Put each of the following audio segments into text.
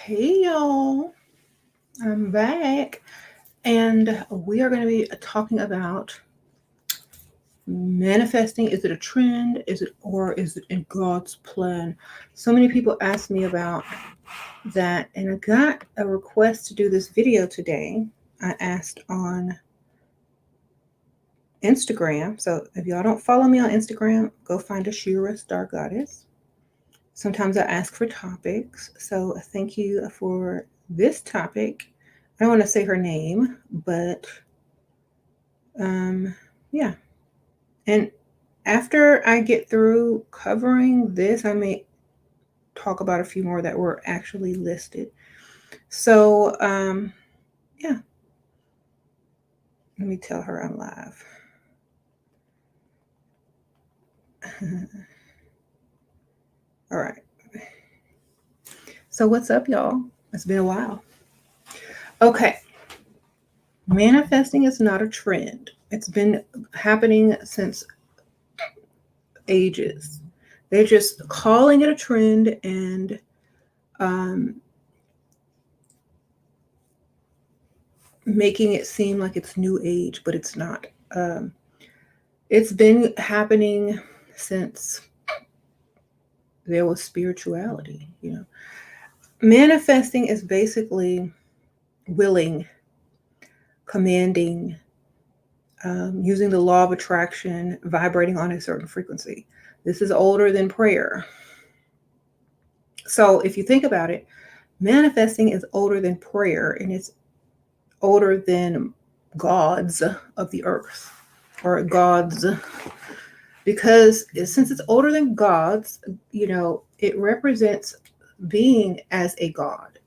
Hey y'all, I'm back and we are going to be talking about manifesting. Is it a trend? Is it in God's plan? So many people ask me about that, and I got a request to do this video today. I asked on Instagram. So if y'all don't follow me on Instagram, go find Ashera Star Goddess. Sometimes I ask for topics. So thank you for this topic. I don't want to say her name, but yeah. And after I get through covering this, I may talk about a few more that were actually listed. So yeah, let me tell her I'm live. All right. So what's up, y'all? It's been a while. Okay. Manifesting is not a trend. It's been happening since ages. They're just calling it a trend and making it seem like it's new age, but it's not. It's been happening since there was spirituality. Manifesting is basically willing, commanding, using the law of attraction, vibrating on a certain frequency. This is older than prayer. So if you think about it, manifesting is older than prayer, and it's older than gods of the earth, or gods, because since it's older than gods, it represents being as a god.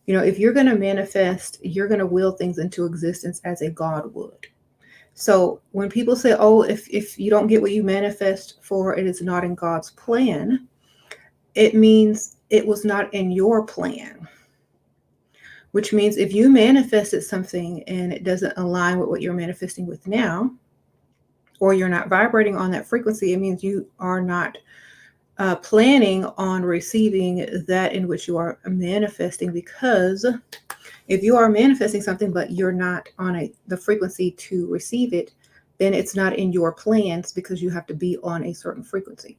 If you're going to manifest, you're going to will things into existence as a god would. So when people say, oh, if you don't get what you manifest for, it is not in God's plan, it means it was not in your plan. Which means if you manifested something and it doesn't align with what you're manifesting with now, or you're not vibrating on that frequency, it means you are not planning on receiving that in which you are manifesting. Because if you are manifesting something but you're not on the frequency to receive it, then it's not in your plans, because you have to be on a certain frequency.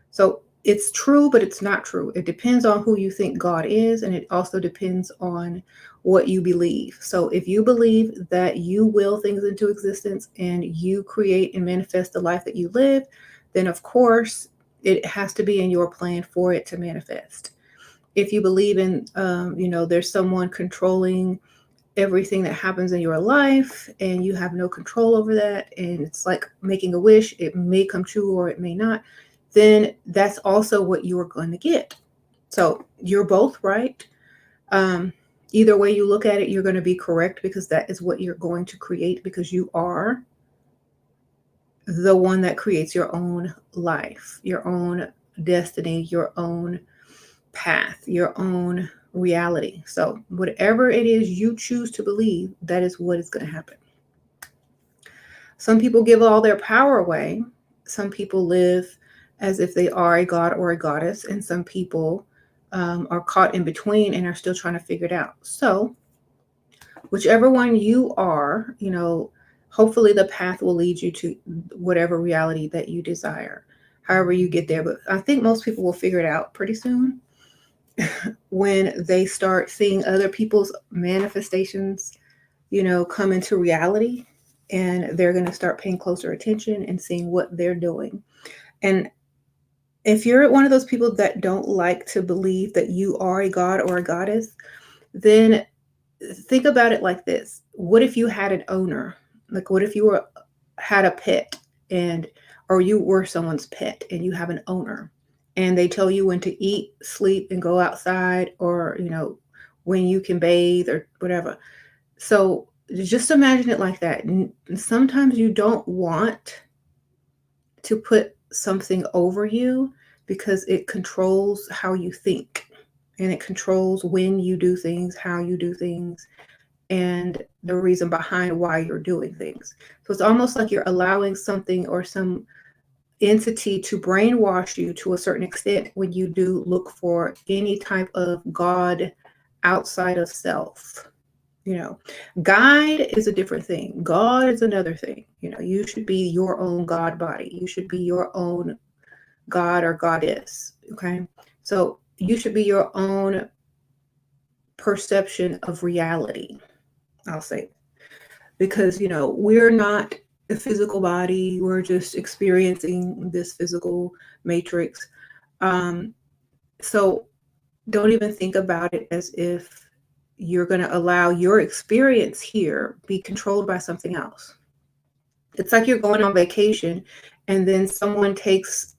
So it's true, but it's not true. It depends on who you think God is, and it also depends on what you believe. So if you believe that you will things into existence and you create and manifest the life that you live, then of course it has to be in your plan for it to manifest. If you believe in, there's someone controlling everything that happens in your life and you have no control over that, and it's like making a wish, it may come true or it may not, then that's also what you are going to get. So you're both right. Either way you look at it, you're going to be correct, because that is what you're going to create, because you are the one that creates your own life, your own destiny, your own path, your own reality. So whatever it is you choose to believe, that is what is going to happen. Some people give all their power away. Some people live as if they are a god or a goddess, and some people are caught in between and are still trying to figure it out. So whichever one you are, hopefully the path will lead you to whatever reality that you desire, however you get there. But I think most people will figure it out pretty soon when they start seeing other people's manifestations, come into reality, and they're going to start paying closer attention and seeing what they're doing. And if you're one of those people that don't like to believe that you are a god or a goddess, then think about it like this. What if you had an owner? Like, what if you had a pet, or you were someone's pet and you have an owner, and they tell you when to eat, sleep, and go outside, or when you can bathe or whatever. So just imagine it like that. And sometimes you don't want to put something over you, because it controls how you think, and it controls when you do things, how you do things, and the reason behind why you're doing things. So it's almost like you're allowing something or some entity to brainwash you to a certain extent when you do look for any type of God outside of self. Guide is a different thing. God is another thing. You should be your own God body. You should be your own God or goddess. Okay. So you should be your own perception of reality, I'll say. Because, we're not a physical body. We're just experiencing this physical matrix. So don't even think about it as if you're going to allow your experience here be controlled by something else. It's like you're going on vacation and then someone takes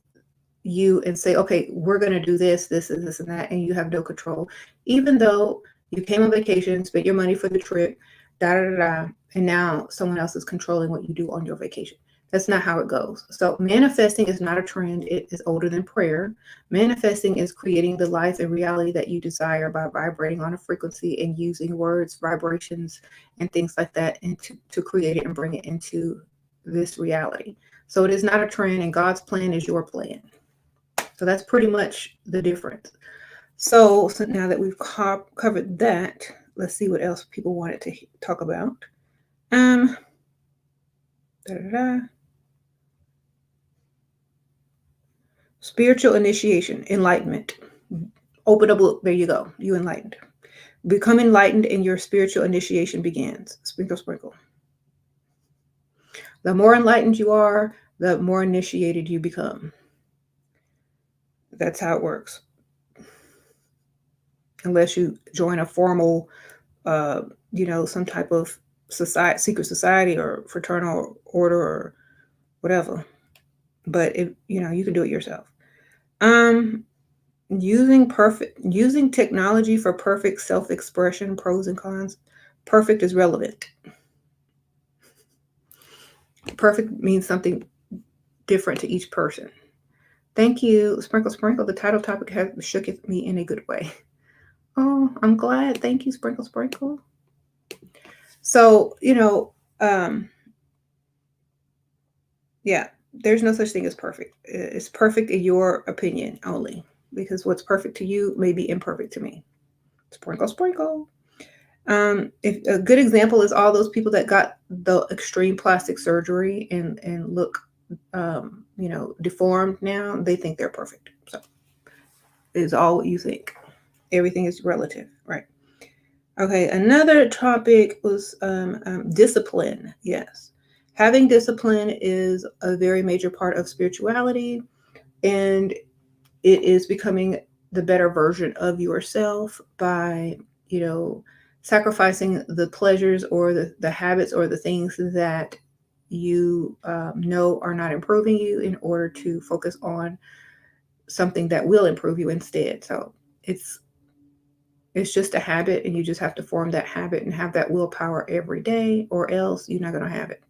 you and say, okay, we're going to do this, this, and this, and that, and you have no control, even though you came on vacation, spent your money for the trip, da da da da, and now someone else is controlling what you do on your vacation. That's not how it goes. So manifesting is not a trend. It is older than prayer. Manifesting is creating the life and reality that you desire by vibrating on a frequency and using words, vibrations, and things like that, and to create it and bring it into this reality. So it is not a trend, and God's plan is your plan. So that's pretty much the difference. So now that we've covered that, let's see what else people wanted to talk about. Spiritual initiation, enlightenment. Open a book. There you go. You enlightened. Become enlightened and your spiritual initiation begins. Sprinkle, sprinkle. The more enlightened you are, the more initiated you become. That's how it works. Unless you join a formal, some type of society, secret society or fraternal order or whatever. But you can do it yourself. Using technology for perfect self-expression, pros and cons. Perfect is relevant. Perfect means something different to each person. Thank you, Sprinkle Sprinkle. The title topic has shook me in a good way. Oh, I'm glad. Thank you, Sprinkle Sprinkle. So, yeah, there's no such thing as perfect. It's perfect in your opinion only, because what's perfect to you may be imperfect to me. Sprinkle, sprinkle. If a good example is all those people that got the extreme plastic surgery and look, deformed now, they think they're perfect. So it's all what you think. Everything is relative, right? Okay, another topic was discipline. Yes. Having discipline is a very major part of spirituality, and it is becoming the better version of yourself by, sacrificing the pleasures or the habits or the things that you know are not improving you in order to focus on something that will improve you instead. So it's just a habit, and you just have to form that habit and have that willpower every day, or else you're not going to have it.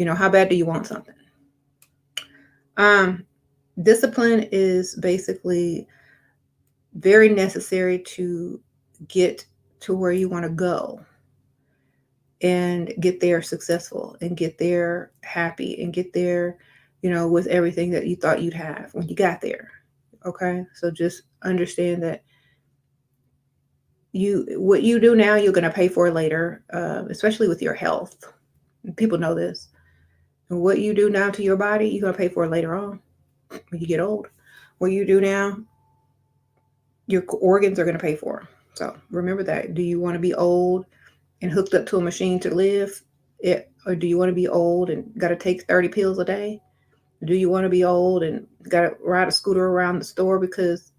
How bad do you want something? Discipline is basically very necessary to get to where you want to go and get there successful and get there happy and get there, with everything that you thought you'd have when you got there. Okay. So just understand that what you do now, you're going to pay for later, especially with your health. People know this. And what you do now to your body, you're going to pay for it later on when you get old. What you do now, your organs are going to pay for. So remember that. Do you want to be old and hooked up to a machine to live? Or do you want to be old and got to take 30 pills a day? Do you want to be old and got to ride a scooter around the store because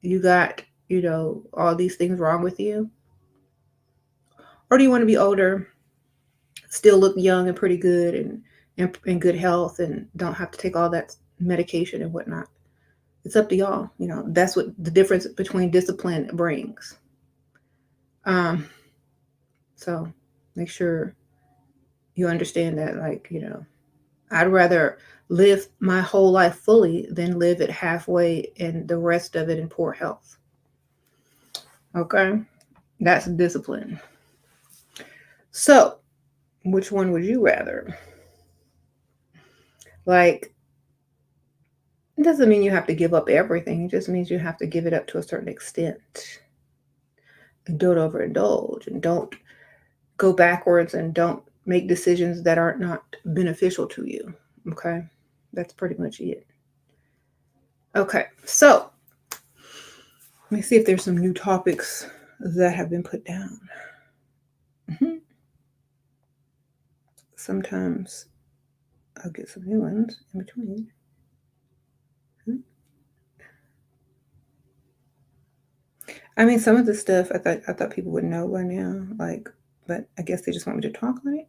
you got, all these things wrong with you? Or do you want to be older, still look young and pretty good and in good health and don't have to take all that medication and whatnot? It's up to y'all. That's what the difference between discipline brings. So make sure you understand that, I'd rather live my whole life fully than live it halfway and the rest of it in poor health. Okay. That's discipline. So which one would you rather? It doesn't mean you have to give up everything. It just means you have to give it up to a certain extent. and don't overindulge, and don't go backwards, and don't make decisions that are not beneficial to you. Okay, that's pretty much it. Okay, so let me see if there's some new topics that have been put down. Mm-hmm. Sometimes I'll get some new ones in between. Mm-hmm. I mean, some of the stuff I thought people would know by now, like, but I guess they just want me to talk on it.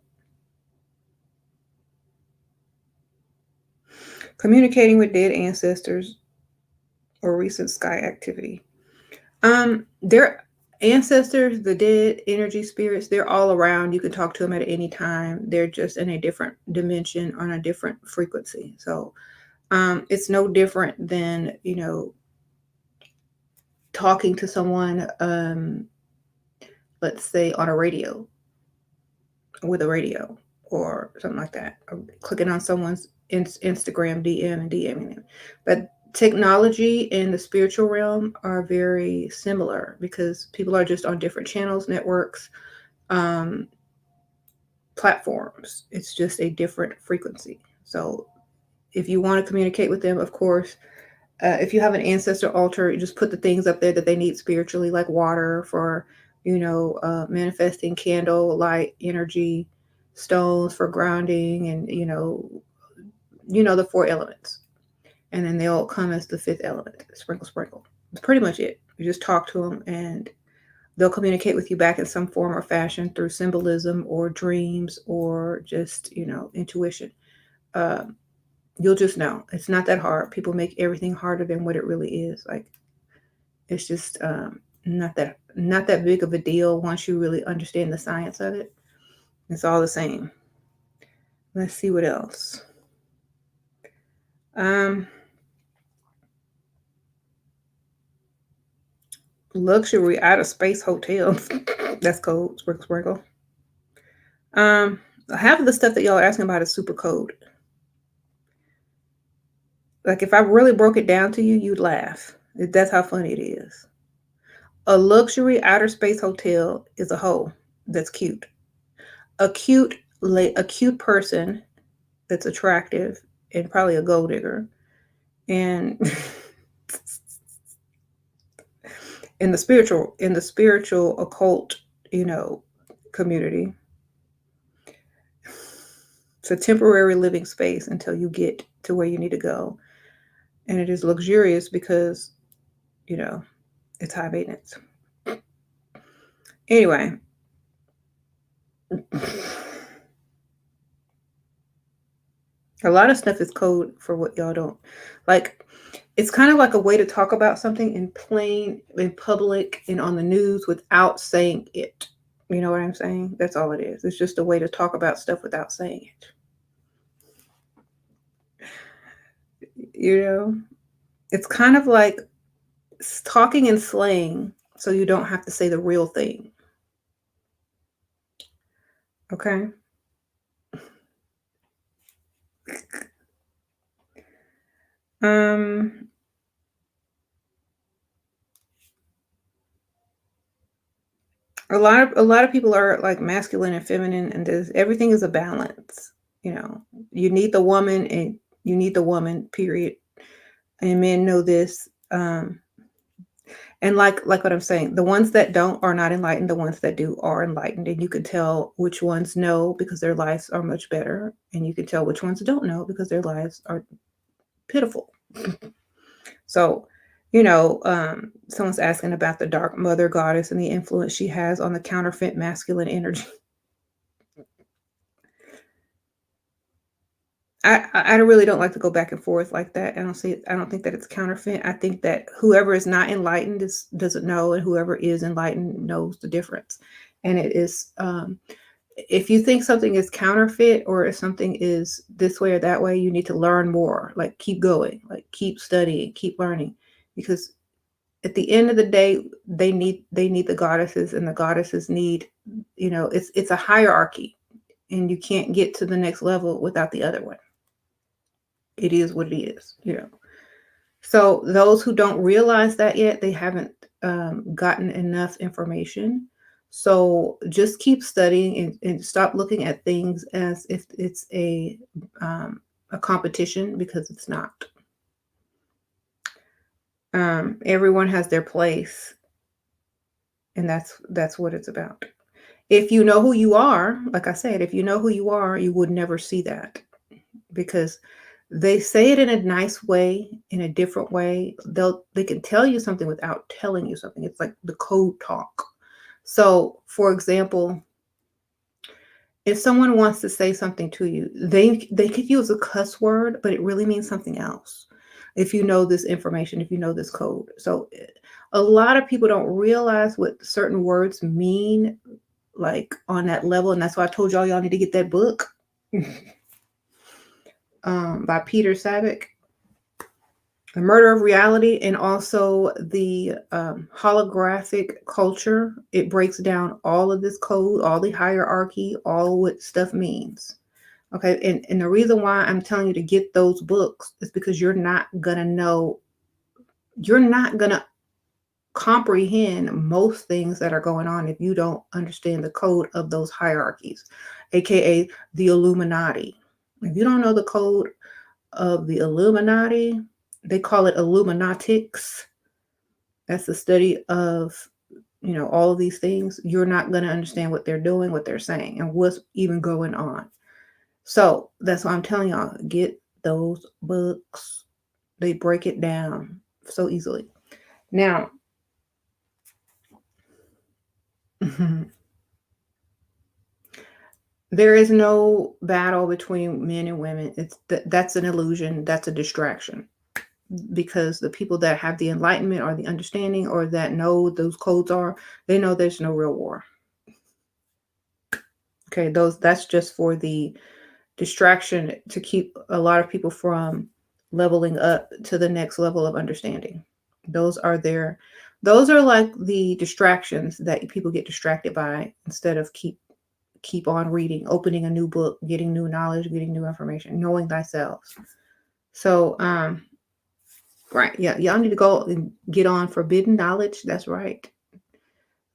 Communicating with dead ancestors or recent sky activity. Their ancestors, the dead energy spirits, they're all around. You can talk to them at any time. They're just in a different dimension, on a different frequency. So it's no different than, talking to someone, let's say on a radio, with a radio or something like that, or clicking on someone's Instagram DM and DMing them. But technology and the spiritual realm are very similar because people are just on different channels, networks, platforms. It's just a different frequency. So if you want to communicate with them, of course, if you have an ancestor altar, you just put the things up there that they need spiritually, like water for, manifesting, candle, light, energy, stones for grounding, and the four elements. And then they'll come as the fifth element, sprinkle, sprinkle. It's pretty much it. You just talk to them, and they'll communicate with you back in some form or fashion through symbolism or dreams or just, intuition. You'll just know. It's not that hard. People make everything harder than what it really is. Like, it's just not that big of a deal once you really understand the science of it. It's all the same. Let's see what else. Luxury outer space hotels. That's code. Sprinkle, sprinkle. Half of the stuff that y'all are asking about is super code. Like, if I really broke it down to you, you'd laugh. That's how funny it is. A luxury outer space hotel is a hoe that's cute. A cute person that's attractive and probably a gold digger. And in the spiritual occult, community, it's a temporary living space until you get to where you need to go. And it is luxurious because, it's high maintenance. Anyway. A lot of stuff is code for what y'all don't like. It's kind of like a way to talk about something in public and on the news without saying it. You know what I'm saying? That's all it is. It's just a way to talk about stuff without saying it. It's kind of like talking in slang so you don't have to say the real thing. Okay? A lot of people are like masculine and feminine, and everything is a balance. You need the woman and you need the woman, period. And men know this. And like what I'm saying, the ones that don't are not enlightened. The ones that do are enlightened, and you can tell which ones know because their lives are much better, and you can tell which ones don't know because their lives are pitiful. So, someone's asking about the dark mother goddess and the influence she has on the counterfeit masculine energy. I really don't like to go back and forth like that. I don't think that it's counterfeit. I think that whoever is not enlightened doesn't know, and whoever is enlightened knows the difference. And it is, if you think something is counterfeit or if something is this way or that way, you need to learn more. Like, keep going, like keep studying, keep learning, because at the end of the day, they need the goddesses, and the goddesses need, it's a hierarchy, and you can't get to the next level without the other one. It is what it is, So those who don't realize that yet, they haven't gotten enough information. So just keep studying and stop looking at things as if it's a competition, because it's not. Everyone has their place, and that's what it's about. If you know who you are, like I said, if you know who you are, you would never see that, because they say it in a nice way, in a different way. They can tell you something without telling you something. It's like the code talk. So, for example, if someone wants to say something to you, they could use a cuss word, but it really means something else. If you know this information, if you know this code. So a lot of people don't realize what certain words mean, like on that level. And that's why I told y'all need to get that book by Peter Savick, The Murder of Reality, and also the holographic culture. It breaks down all of this code, all the hierarchy, all what stuff means. Okay, and the reason why I'm telling you to get those books is because you're not going to comprehend most things that are going on if you don't understand the code of those hierarchies, aka the Illuminati. If you don't know the code of the Illuminati, they call it Illuminatics. That's the study of, all of these things. You're not going to understand what they're doing, what they're saying, and what's even going on. So that's why I'm telling y'all, get those books. They break it down so easily. Now, there is no battle between men and women. That's an illusion. That's a distraction. Because the people that have the enlightenment or the understanding or that know what those codes are, they know there's no real war. Okay, that's just for the distraction to keep a lot of people from leveling up to the next level of understanding. Those are like the distractions that people get distracted by instead of keep on reading, opening a new book, getting new knowledge, getting new information, knowing thyself. So, right. Yeah. Y'all need to go and get on Forbidden Knowledge. That's right.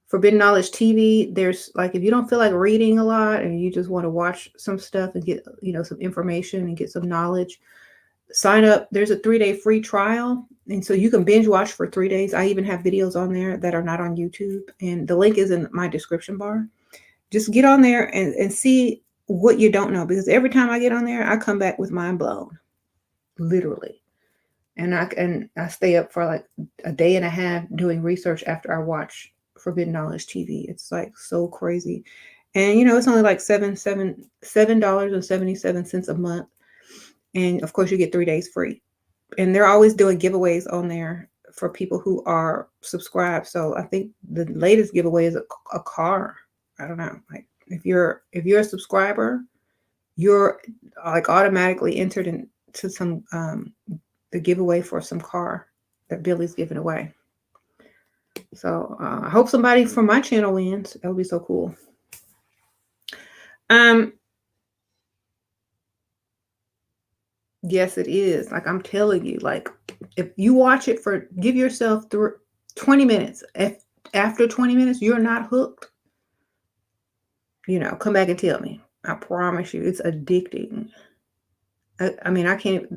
Forbidden Knowledge TV. There's like, if you don't feel like reading a lot and you just want to watch some stuff and get, some information and get some knowledge, sign up. There's a 3-day free trial. And so you can binge watch for 3 days. I even have videos on there that are not on YouTube. And the link is in my description bar. Just get on there and see what you don't know. Because every time I get on there, I come back with mind blown. Literally. And I stay up for like a day and a half doing research after I watch Forbidden Knowledge TV. It's like so crazy. And it's only like $7.77 a month. And of course you get 3 days free. And they're always doing giveaways on there for people who are subscribed. So I think the latest giveaway is a car. I don't know. Like if you're a subscriber, you're like automatically entered into some the giveaway for some car that Billy's giving away. So I hope somebody from my channel wins. That would be so cool. Yes, it is. Like I'm telling you, like if you watch it give yourself 20 minutes. If after 20 minutes you're not hooked, come back and tell me. I promise you, it's addicting. I mean, I can't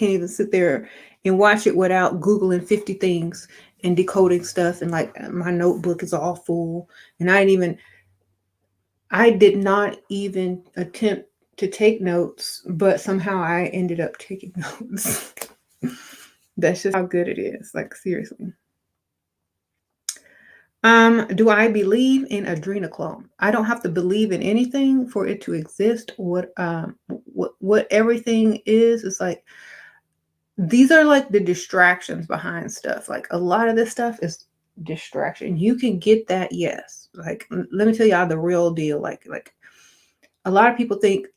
even sit there and watch it without Googling 50 things and decoding stuff. And like my notebook is all full. And I did not even attempt to take notes, but somehow I ended up taking notes. That's just how good it is. Like seriously. Do I believe in adrenochrome? I don't have to believe in anything for it to exist. What everything is like, these are like the distractions behind stuff. Like a lot of this stuff is distraction. You can get that, yes. Like let me tell y'all the real deal. Like a lot of people think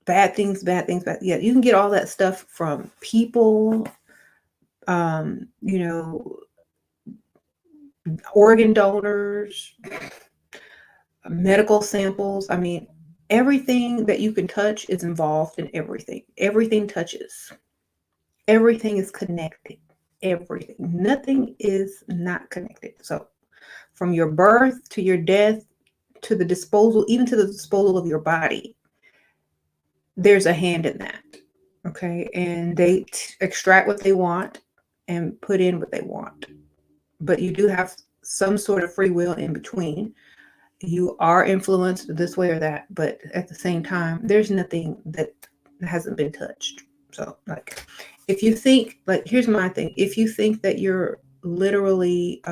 bad things. Yeah, you can get all that stuff from people, organ donors, medical samples. I mean, everything that you can touch is involved in everything. Everything touches. Everything is connected. everything. Nothing is not connected. So from your birth to your death to the disposal, even to the disposal of your body, there's a hand in that. Okay. And they extract what they want and put in what they want. But you do have some sort of free will in between. You are influenced this way or that, but at the same time, there's nothing that hasn't been touched. So, like, if you think, like, here's my thing: if you think that you're literally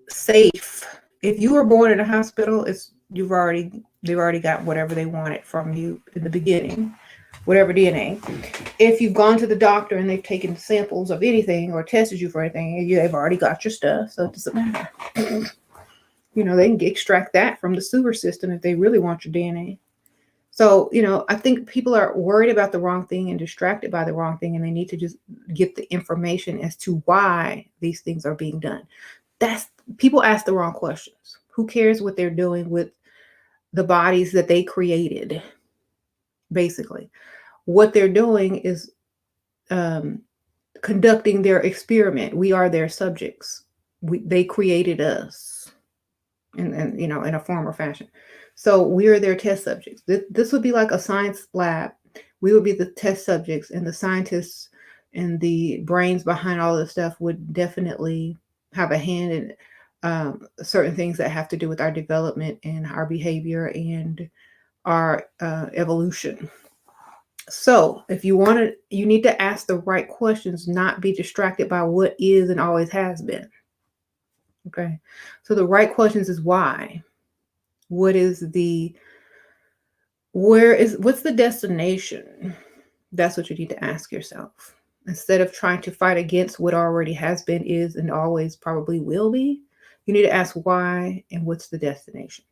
safe, if you were born in a hospital, they've already got whatever they wanted from you in the beginning, whatever DNA. If you've gone to the doctor and they've taken samples of anything or tested you for anything, they've already got your stuff, so it doesn't matter. They can extract that from the sewer system if they really want your DNA. So, I think people are worried about the wrong thing and distracted by the wrong thing, and they need to just get the information as to why these things are being done. People ask the wrong questions. Who cares what they're doing with the bodies that they created? Basically, what they're doing is conducting their experiment. We are their subjects. They created us in a form or fashion. So we are their test subjects. This would be like a science lab. We would be the test subjects, and the scientists and the brains behind all this stuff would definitely have a hand in certain things that have to do with our development and our behavior and our evolution. So if you need to ask the right questions, not be distracted by what is and always has been. Okay. So the right questions is why. What's the destination? That's what you need to ask yourself. Instead of trying to fight against what already has been, is, and always probably will be, you need to ask why and what's the destination?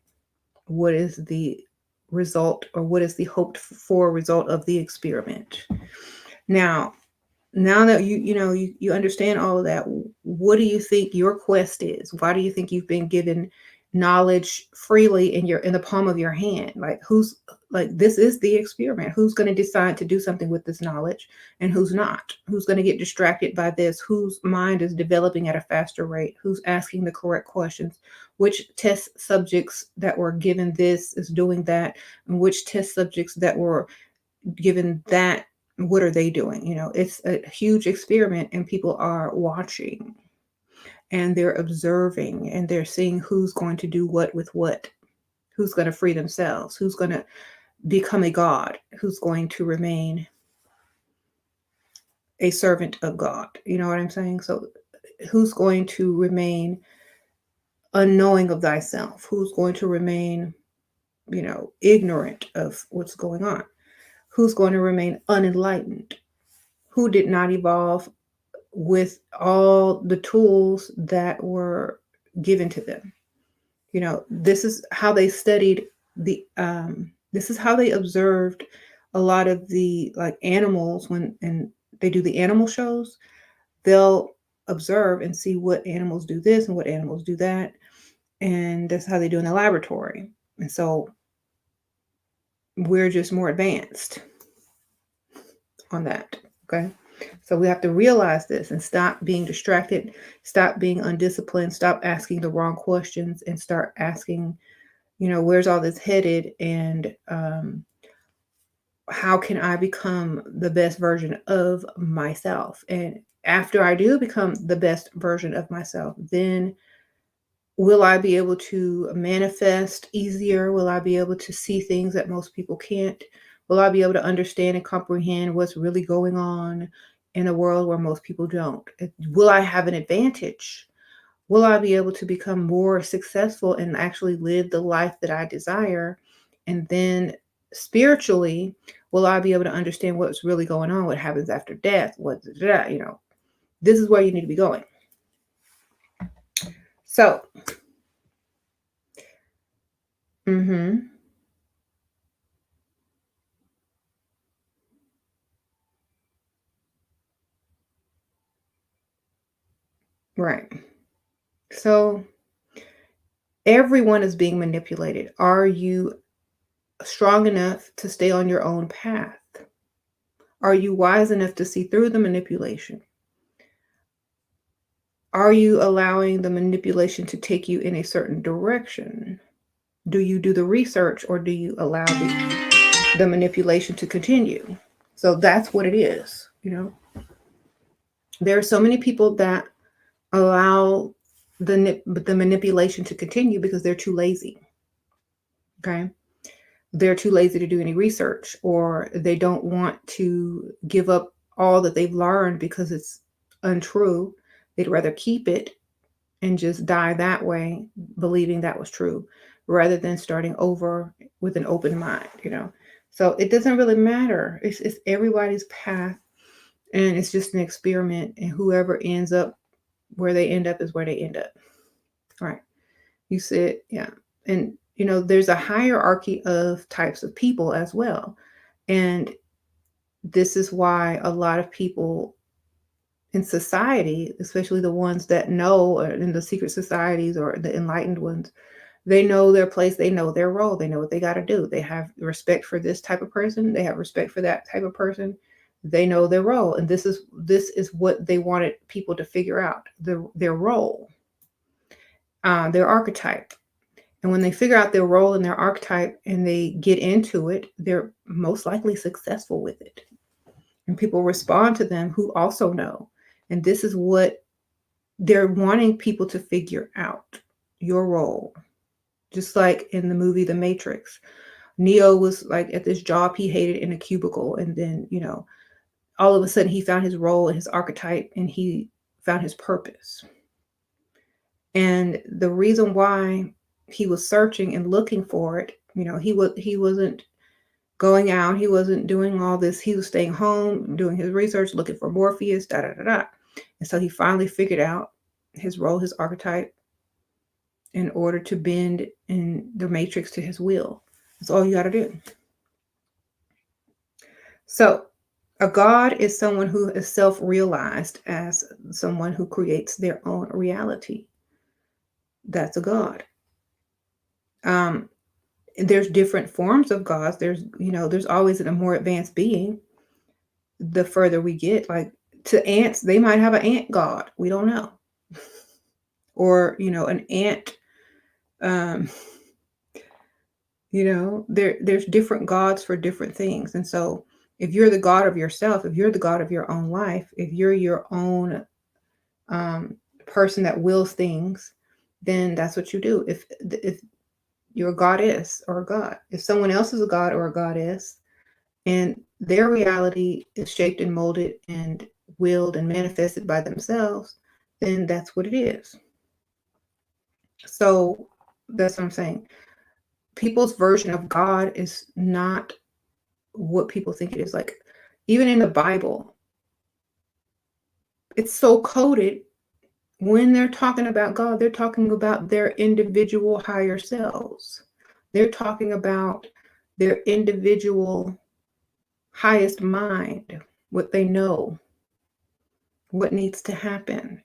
What is the result, or what is the hoped for result of the experiment? Now that you understand all of that, what do you think your quest is? Why do you think you've been given knowledge freely in the palm of your hand? This is the experiment. Who's going to decide to do something with this knowledge and who's not? Who's going to get distracted by this? Whose mind is developing at a faster rate? Who's asking the correct questions? Which test subjects that were given this is doing that, and which test subjects that were given that, what are they doing? It's a huge experiment, and people are watching and they're observing and they're seeing who's going to do what with what, who's going to free themselves, who's going to become a god, who's going to remain a servant of God. You know what I'm saying? So who's going to remain unknowing of thyself? Who's going to remain, ignorant of what's going on? Who's going to remain unenlightened? Who did not evolve with all the tools that were given to them? This is how they studied this is how they observed a lot of the animals and they do the animal shows. They'll observe and see what animals do this and what animals do that. And that's how they do in the laboratory. And so we're just more advanced on that. Okay. So we have to realize this and stop being distracted, stop being undisciplined, stop asking the wrong questions, and start asking, where's all this headed, and how can I become the best version of myself? And after I do become the best version of myself, then will I be able to manifest easier? Will I be able to see things that most people can't? Will I be able to understand and comprehend what's really going on in a world where most people don't? Will I have an advantage? Will I be able to become more successful and actually live the life that I desire? And then spiritually, will I be able to understand what's really going on, what happens after death, this is where you need to be going. So, right. So everyone is being manipulated. Are you strong enough to stay on your own path? Are you wise enough to see through the manipulation? Are you allowing the manipulation to take you in a certain direction? Do you do the research, or do you allow the manipulation to continue? So that's what it is, you know. There are so many people that allow the manipulation to continue because they're too lazy. Okay. They're too lazy to do any research, or they don't want to give up all that they've learned because it's untrue. They'd rather keep it and just die that way, believing that was true, rather than starting over with an open mind, you know. So it doesn't really matter. It's everybody's path, and it's just an experiment. And whoever ends up where they end up is where they end up. All right. You said, yeah. And, you know, there's a hierarchy of types of people as well. And this is why a lot of people in society, especially the ones that know, or in the secret societies or the enlightened ones, they know their place, they know their role, they know what they got to do. They have respect for this type of person, they have respect for that type of person. They know their role, and this is what they wanted people to figure out, their role, their archetype. And when they figure out their role and their archetype and they get into it, they're most likely successful with it. And people respond to them who also know. And this is what they're wanting people to figure out, your role. Just like in the movie The Matrix, Neo was like at this job he hated in a cubicle. And then, you know, all of a sudden he found his role and his archetype, and he found his purpose. And the reason why he was searching and looking for it, you know, he wasn't going out, he wasn't doing all this, he was staying home doing his research, looking for Morpheus, da da da da. And so he finally figured out his role, his archetype, in order to bend in the matrix to his will. That's all you got to do. So a god is someone who is self-realized as someone who creates their own reality. That's a god. There's different forms of gods. There's always a more advanced being. The further we get, like to ants, they might have an ant god. We don't know. Or, an ant, there's different gods for different things. And so if you're the god of yourself, if you're the god of your own life, if you're your own person that wills things, then that's what you do. If you're a goddess or a god, if someone else is a god or a goddess, and their reality is shaped and molded and willed and manifested by themselves, then that's what it is. So that's what I'm saying. People's version of God is not what people think it is. Like, even in the Bible, it's so coded. When they're talking about God, they're talking about their individual higher selves. They're talking about their individual highest mind, what they know, what needs to happen,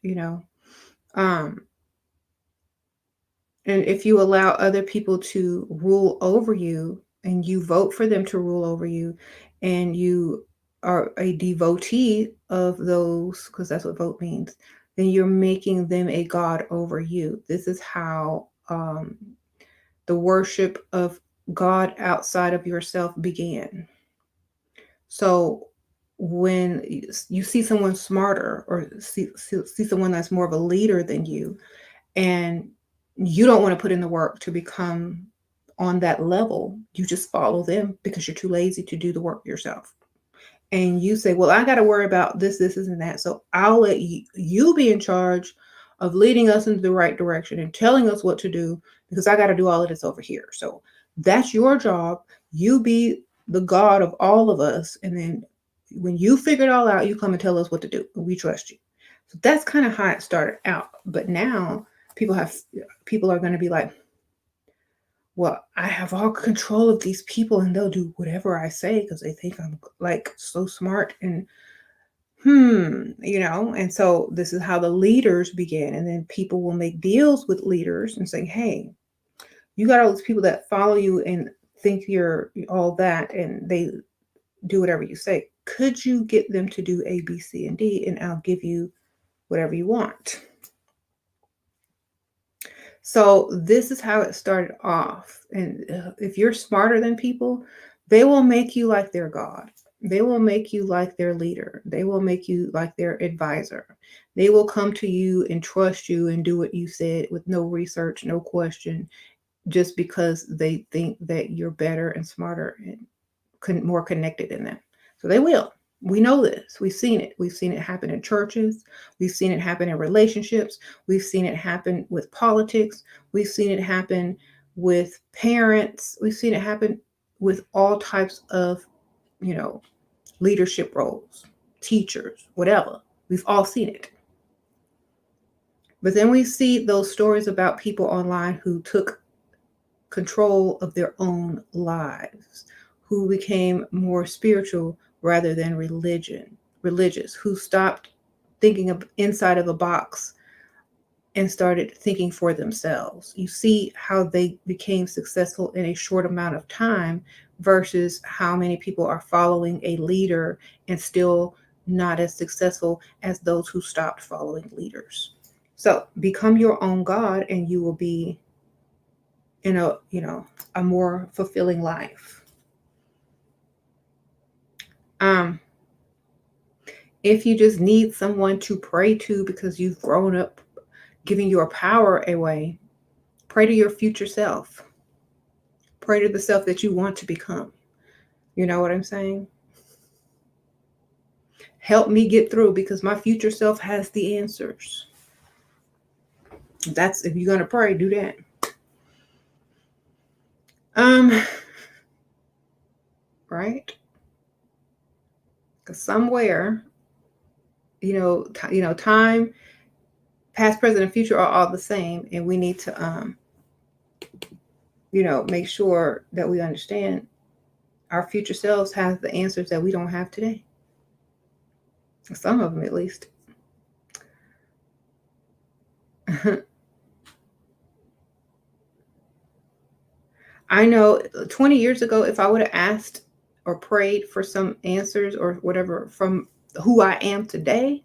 and if you allow other people to rule over you, and you vote for them to rule over you, and you are a devotee of those, because that's what vote means, then you're making them a god over you. This is how the worship of God outside of yourself began. So when you see someone smarter, or see someone that's more of a leader than you, and you don't want to put in the work to become on that level, you just follow them because you're too lazy to do the work yourself. And you say, well, I got to worry about this, and that. So I'll let you be in charge of leading us into the right direction and telling us what to do, because I got to do all of this over here. So that's your job. You be the God of all of us. And then when you figure it all out, you come and tell us what to do. We trust you. So that's kind of how it started out. But now people are going to be like, well, I have all control of these people, and they'll do whatever I say because they think I'm like so smart, and and so this is how the leaders began. And then people will make deals with leaders and say, hey, you got all these people that follow you and think you're all that, and they do whatever you say. Could you get them to do A, B, C, and D, and I'll give you whatever you want. So this is how it started off. And if you're smarter than people, they will make you like their God. They will make you like their leader. They will make you like their advisor. They will come to you and trust you and do what you said with no research, no question, just because they think that you're better and smarter and more connected than them. So they will. We know this. We've seen it. We've seen it happen in churches. We've seen it happen in relationships. We've seen it happen with politics. We've seen it happen with parents. We've seen it happen with all types of, leadership roles, teachers, whatever. We've all seen it. But then we see those stories about people online who took control of their own lives, who became more spiritual rather than religious, who stopped thinking of inside of a box and started thinking for themselves. You see how they became successful in a short amount of time versus how many people are following a leader and still not as successful as those who stopped following leaders. So become your own God and you will be in a more fulfilling life. If you just need someone to pray to because you've grown up giving your power away, pray to your future self. Pray to the self that you want to become. You know what I'm saying? Help me get through because my future self has the answers. That's if you're going to pray, do that. Right? Because somewhere, time, past, present, and future are all the same, and we need to, make sure that we understand our future selves have the answers that we don't have today. Some of them, at least. I know 20 years ago, if I would have asked or prayed for some answers or whatever from who I am today,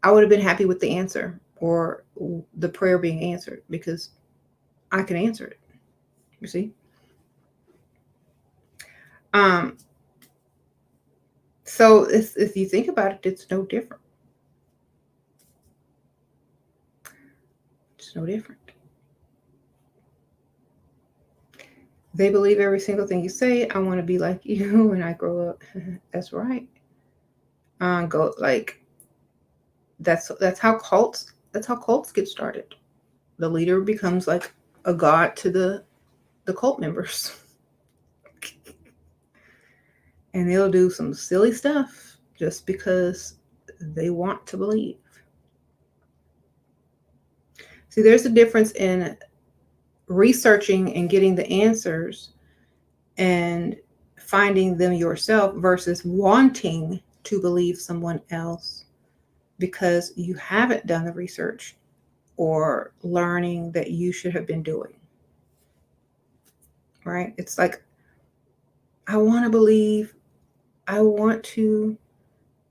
I would have been happy with the answer or the prayer being answered because I can answer it. You see? So if you think about it, it's no different. It's no different. They believe every single thing you say. I want to be like you when I grow up. That's right. That's how cults get started. The leader becomes like a god to the cult members. And they'll do some silly stuff just because they want to believe. See, there's a difference in researching and getting the answers and finding them yourself versus wanting to believe someone else because you haven't done the research or learning that you should have been doing. Right? It's like, I want to believe, I want to,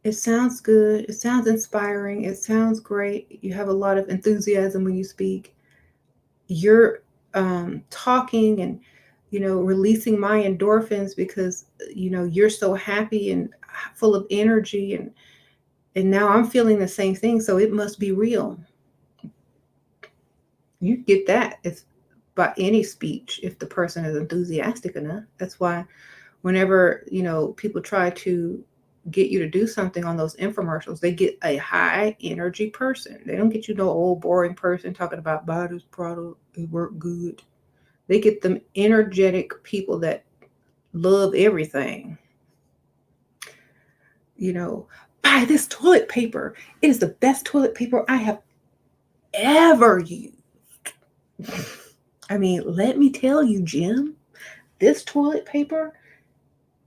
it sounds good, it sounds inspiring, it sounds great, you have a lot of enthusiasm when you speak, you're talking and releasing my endorphins because you're so happy and full of energy, and now I'm feeling the same thing, so it must be real. You get that if by any speech, if the person is enthusiastic enough. That's why whenever people try to get you to do something on those infomercials, they get a high energy person. They don't get you no old boring person talking about buy this product, it work good. They get them energetic people that love everything. Buy this toilet paper. It is the best toilet paper I have ever used. I mean, let me tell you, Jim, this toilet paper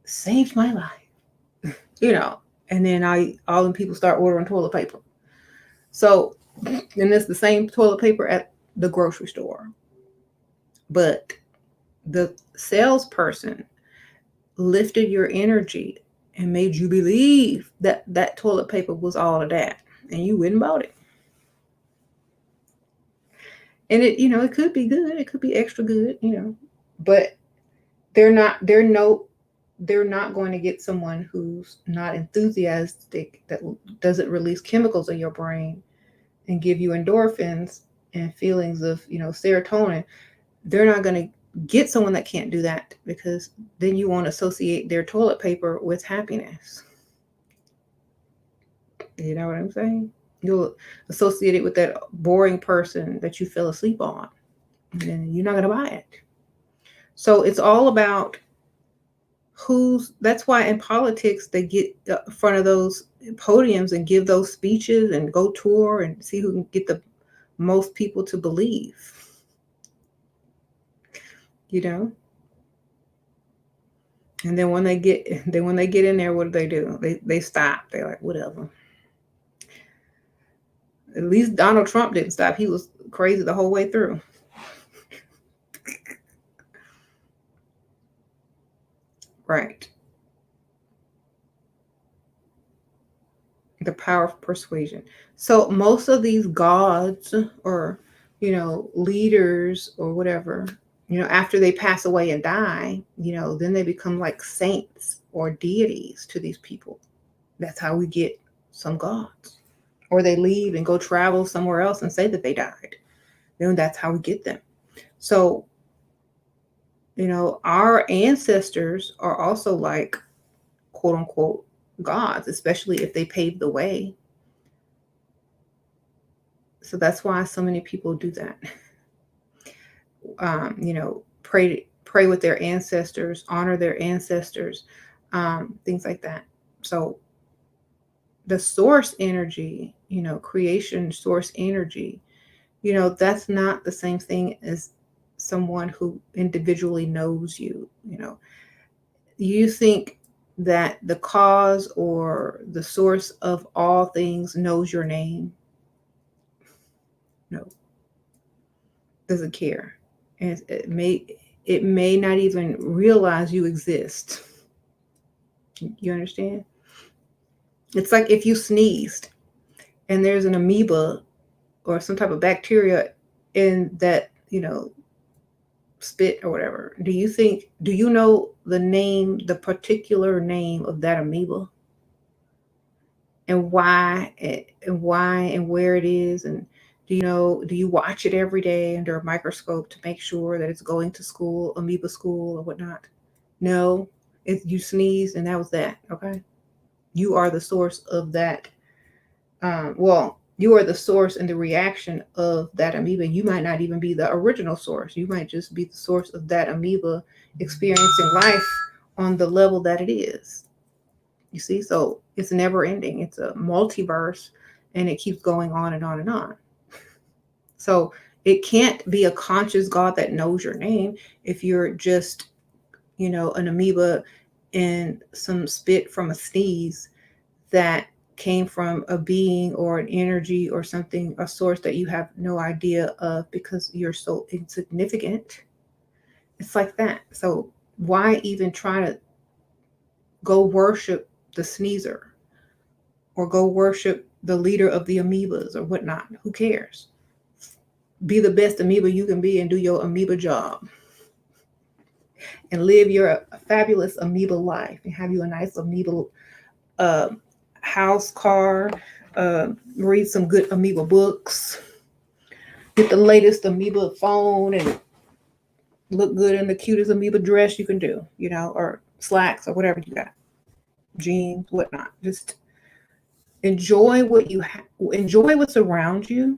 saved my life. And then all the people start ordering toilet paper. So, and it's the same toilet paper at the grocery store. But the salesperson lifted your energy and made you believe that that toilet paper was all of that, and you went and bought it. And it, it could be good, it could be extra good, but they're not going to get someone who's not enthusiastic, that doesn't release chemicals in your brain and give you endorphins and feelings of, serotonin. They're not going to get someone that can't do that, because then you won't associate their toilet paper with happiness. You know what I'm saying? You'll associate it with that boring person that you fell asleep on, and then you're not going to buy it. So it's all about that's why in politics they get in front of those podiums and give those speeches and go tour and see who can get the most people to believe. And then when they get in there, what do? They stop. They're like, whatever. At least Donald Trump didn't stop. He was crazy the whole way through. Right. The power of persuasion. So most of these gods or, leaders or whatever, after they pass away and die, then they become like saints or deities to these people. That's how we get some gods. Or they leave and go travel somewhere else and say that they died. That's how we get them. So, our ancestors are also like, quote unquote, gods, especially if they paved the way. So that's why so many people do that. Pray with their ancestors, honor their ancestors, things like that. So the source energy, creation source energy, that's not the same thing as someone who individually knows you. You think that the cause or the source of all things knows your name? No, doesn't care. And it may not even realize you exist. You understand? It's like if you sneezed and there's an amoeba or some type of bacteria in that, spit or whatever. Do you know the particular name of that amoeba? And why and where it is? And do you watch it every day under a microscope to make sure that it's going to school, amoeba school or whatnot? No, you sneezed and that was that. Okay. You are the source of that. You are the source and the reaction of that amoeba. You might not even be the original source. You might just be the source of that amoeba experiencing life on the level that it is. You see, so it's never ending. It's a multiverse and it keeps going on and on and on. So it can't be a conscious God that knows your name if you're just, an amoeba in some spit from a sneeze that came from a being or an energy or something, a source that you have no idea of because you're so insignificant. It's like that. So why even try to go worship the sneezer or go worship the leader of the amoebas or whatnot? Who cares? Be the best amoeba you can be and do your amoeba job and live your fabulous amoeba life and have you a nice amoeba house, car, read some good amoeba books, get the latest amoeba phone, and look good in the cutest amoeba dress you can do, or slacks or whatever you got, jeans, whatnot. Just enjoy what you enjoy what's around you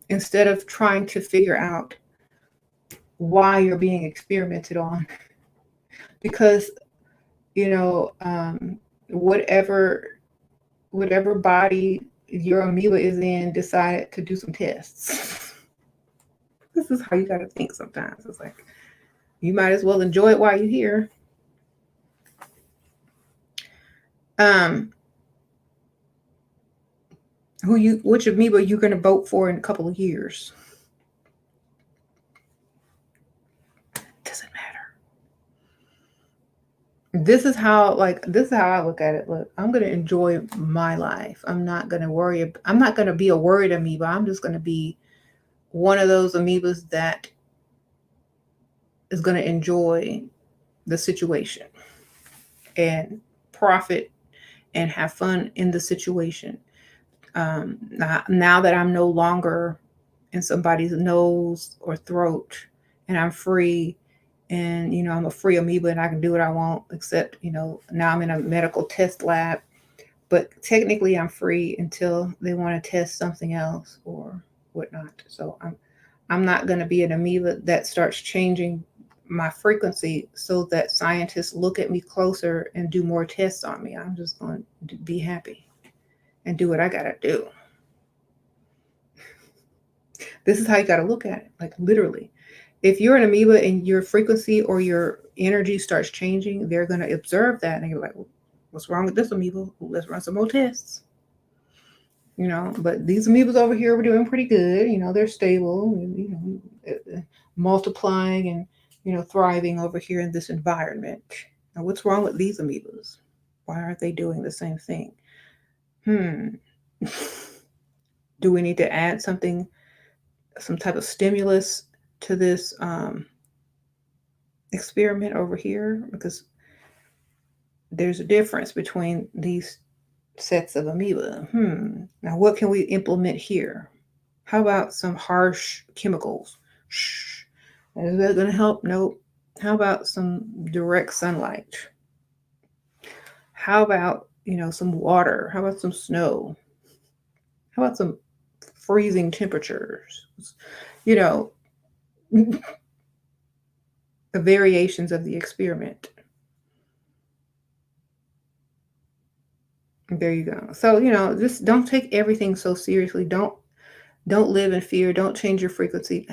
instead of trying to figure out why you're being experimented on. Because, whatever body your amoeba is in decided to do some tests. This is how you got to think sometimes. It's like, you might as well enjoy it while you're here. Which amoeba are you going to vote for in a couple of years? Doesn't matter. This is how I look at it. Look, I'm going to enjoy my life. I'm not going to worry. I'm not going to be a worried amoeba. I'm just going to be one of those amoebas that is going to enjoy the situation and profit and have fun in the situation. Now that I'm no longer in somebody's nose or throat and I'm free, and I'm a free amoeba and I can do what I want, except now I'm in a medical test lab, but technically I'm free until they want to test something else or whatnot. So I'm not going to be an amoeba that starts changing my frequency so that scientists look at me closer and do more tests on me. I'm just going to be happy and do what I got to do. This is how you got to look at it, like literally. If you're an amoeba and your frequency or your energy starts changing, they're going to observe that and you're like, what's wrong with this amoeba? Let's run some more tests. But these amoebas over here were doing pretty good. They're stable, multiplying and, thriving over here in this environment. Now, what's wrong with these amoebas? Why aren't they doing the same thing? Do we need to add something, some type of stimulus to this experiment over here? Because there's a difference between these sets of amoeba. Now, what can we implement here? How about some harsh chemicals? Shh. Is that going to help? Nope. How about some direct sunlight? How about, some water? How about some snow? How about some freezing temperatures? You know, the variations of the experiment. There you go. So, just don't take everything so seriously. Don't live in fear. Don't change your frequency.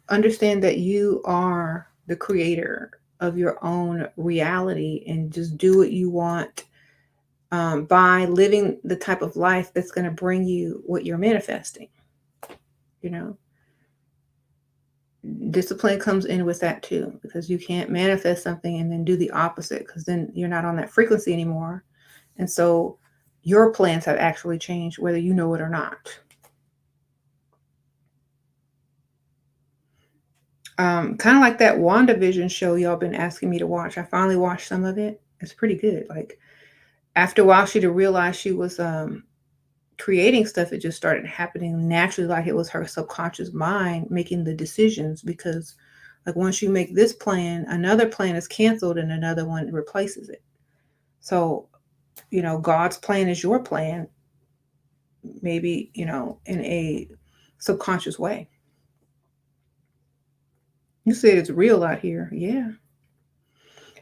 Understand that you are the creator of your own reality and just do what you want by living the type of life that's going to bring you what you're manifesting. Discipline comes in with that too, because you can't manifest something and then do the opposite, because then you're not on that frequency anymore. And so your plans have actually changed, whether you know it or not. Kind of like that WandaVision show y'all been asking me to watch. I finally watched some of it. It's pretty good. Like after a while, she'd realized she was creating stuff. It just started happening naturally, like it was her subconscious mind making the decisions. Because like once you make this plan, another plan is canceled and another one replaces it. So God's plan is your plan, maybe in a subconscious way. You said it's real out here. Yeah.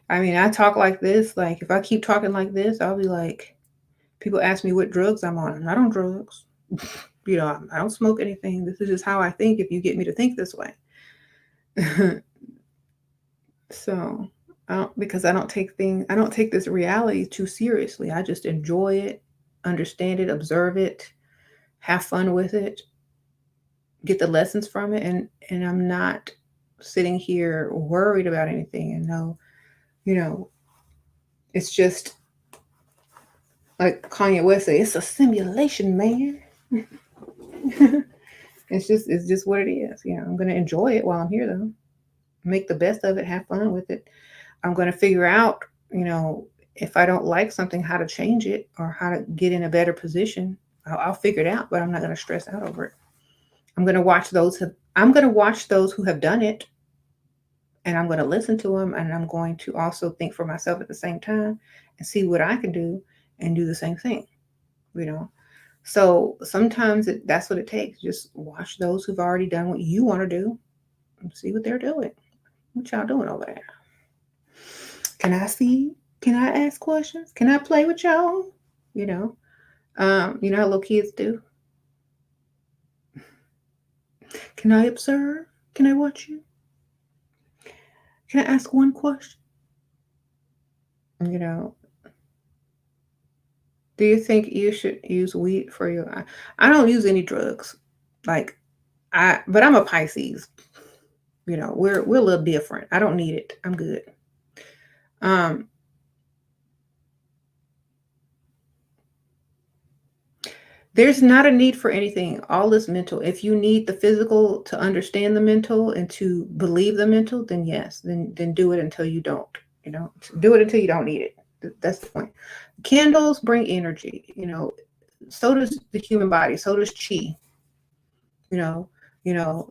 I mean, I talk like this. Like, if I keep talking like this, I'll be like, people ask me what drugs I'm on. I'm not on drugs. I don't smoke anything. This is just how I think if you get me to think this way. So, because I don't take this reality too seriously. I just enjoy it, understand it, observe it, have fun with it, get the lessons from it. And I'm not sitting here worried about anything. And no, it's just like Kanye West said, it's a simulation, man. It's just what it is. I'm gonna enjoy it while I'm here though. Make the best of it, have fun with it. I'm gonna figure out, if I don't like something, how to change it or how to get in a better position. I'll figure it out, but I'm not gonna stress out over it. I'm gonna watch those who have done it, and I'm gonna listen to them, and I'm going to also think for myself at the same time and see what I can do and do the same thing. So sometimes that's what it takes. Just watch those who've already done what you want to do and see what they're doing. What y'all doing over there? Can I see? Can I ask questions? Can I play with y'all? How little kids do. Can I observe? Can I watch you? Can I ask one question? Do you think you should use weed for your? I don't use any drugs, but I'm a Pisces. We're a little different. I don't need it. I'm good. There's not a need for anything. All is mental. If you need the physical to understand the mental and to believe the mental, then yes, then do it until you don't. You know, do it until you don't need it. That's the point. Candles bring energy. You know, so does the human body. So does chi. You know,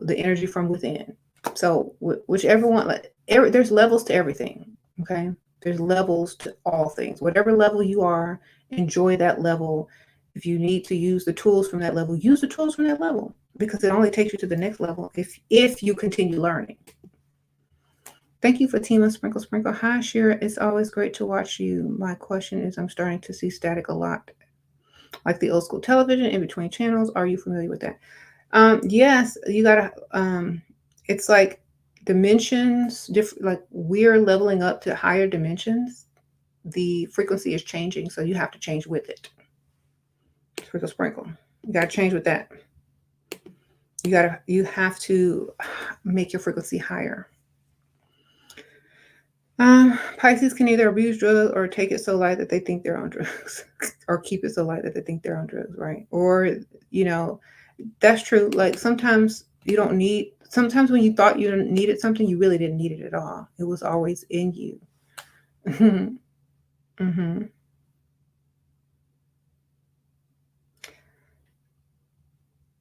the energy from within. So whichever one, like there's levels to everything. Okay, there's levels to all things. Whatever level you are, enjoy that level. If you need to use the tools from that level, use the tools from that level, because it only takes you to the next level if you continue learning. Thank you, Fatima Sprinkle Sprinkle. Hi, Shira. It's always great to watch you. My question is, I'm starting to see static a lot, like the old school television in between channels. Are you familiar with that? Yes, you gotta. It's like dimensions, different. Like we're leveling up to higher dimensions. The frequency is changing, so you have to change with it. Sprinkle, sprinkle. You gotta change with that. You have to make your frequency higher. Pisces can either abuse drugs or take it so light that they think they're on drugs, or keep it so light that they think they're on drugs, right? Or that's true. Like sometimes you don't need. Sometimes when you thought you needed something, you really didn't need it at all. It was always in you. Mm-hmm.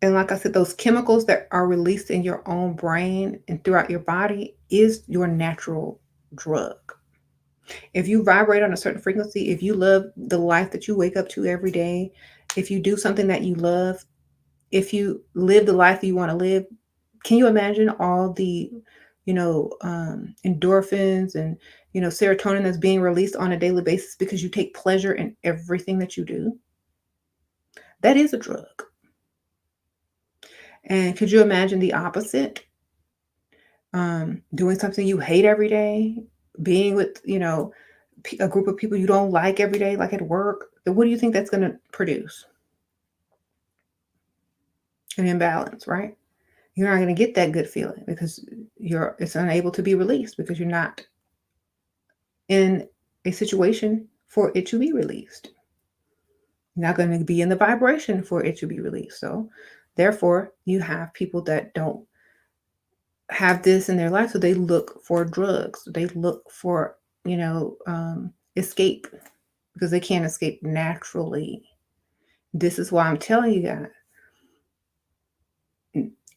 And like I said, those chemicals that are released in your own brain and throughout your body is your natural drug. If you vibrate on a certain frequency, if you love the life that you wake up to every day, if you do something that you love, if you live the life you want to live, can you imagine all the, endorphins and, serotonin that's being released on a daily basis because you take pleasure in everything that you do? That is a drug. And could you imagine the opposite? Doing something you hate every day, being with, a group of people you don't like every day, like at work. What do you think that's going to produce? An imbalance, right? You're not going to get that good feeling because it's unable to be released because you're not in a situation for it to be released. You're not going to be in the vibration for it to be released. So therefore, you have people that don't have this in their life, so they look for drugs. They look for, escape because they can't escape naturally. This is why I'm telling you guys,